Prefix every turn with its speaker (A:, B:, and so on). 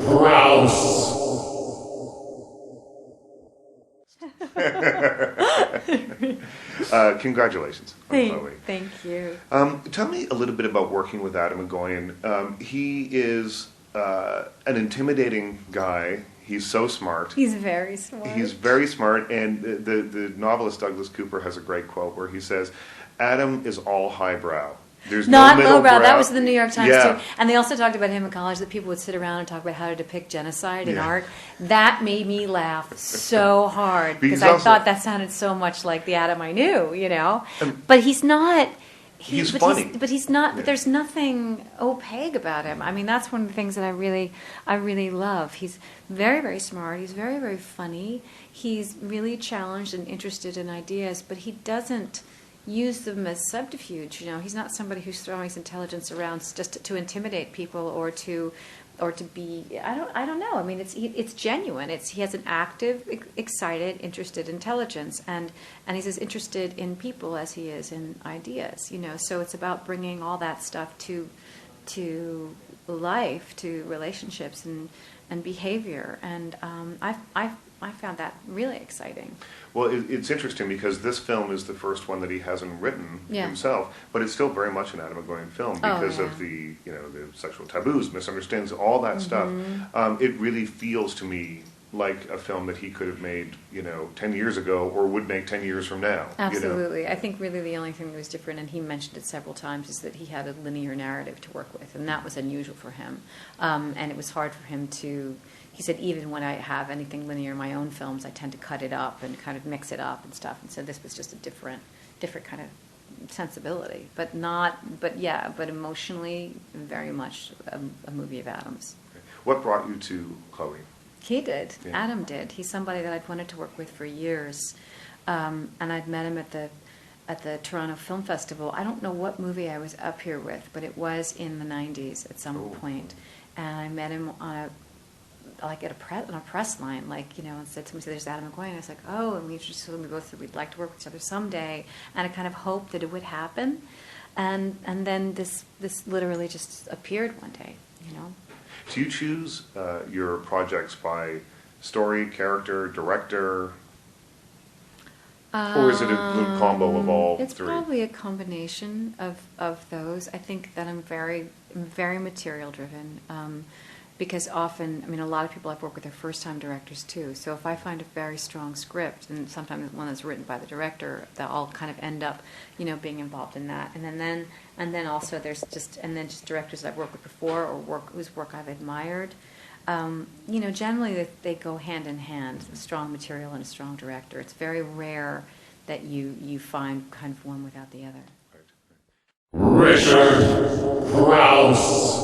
A: Crouse. Congratulations on Chloe.
B: Thank you.
A: Tell me a little bit about working with Adam Egoyan. He is an intimidating guy. He's so smart.
B: He's very smart.
A: He's very smart, and the novelist Douglas Cooper has a great quote where he says, Adam is all highbrow. There's
B: not
A: no middle
B: lowbrow.
A: brow.
B: That was the New York Times
A: Yeah.
B: too. And they also talked about him in college, that people would sit around and talk about how to depict genocide in art. That made me laugh so hard because I thought that sounded so much like the Adam I knew, you know. But he's not.
A: He's funny.
B: But he's not. But there's nothing opaque about him. I mean, that's one of the things that I really love. He's very, very smart. He's very, very funny. He's really challenged and interested in ideas, but he doesn't use them as subterfuge. You know, he's not somebody who's throwing his intelligence around just to intimidate people or to be. I don't know. I mean, it's genuine. He has an active, excited, interested intelligence, and he's as interested in people as he is in ideas. You know, so it's about bringing all that stuff to life, to relationships and behavior, and I found that really exciting.
A: Well, it's interesting because this film is the first one that he hasn't written himself, but it's still very much an Adam Egoyan film because of the the sexual taboos, misunderstandings, all that stuff. It really feels to me like a film that he could have made 10 years ago or would make 10 years from now.
B: Absolutely. I think really the only thing that was different, and he mentioned it several times, is that he had a linear narrative to work with, and that was unusual for him. And it was hard for him to. He said, even when I have anything linear in my own films, I tend to cut it up and kind of mix it up and stuff. And so this was just a different kind of sensibility, but emotionally, very much a movie of Adam's.
A: Okay. What brought you to Chloe?
B: He did. Yeah. Adam did. He's somebody that I'd wanted to work with for years, and I'd met him at the Toronto Film Festival. I don't know what movie I was up here with, but it was in the 90s at some point, and I met him on a press line, and said to me, "There's Adam Egoyan." I was like, "Oh," and we both said we'd like to work with each other someday, and I kind of hoped that it would happen, and then this literally just appeared one day,
A: Do you choose your projects by story, character, director, or is it a combo of all three?
B: It's probably a combination of those. I think that I'm very, very material driven. Because often, a lot of people I've worked with are first-time directors too. So if I find a very strong script, and sometimes one that's written by the director, they'll all kind of end up, being involved in that. And then also there's just directors that I've worked with before or whose work I've admired. Generally they go hand in hand, a strong material and a strong director. It's very rare that you find kind of one without the other.
A: Richard Crouse.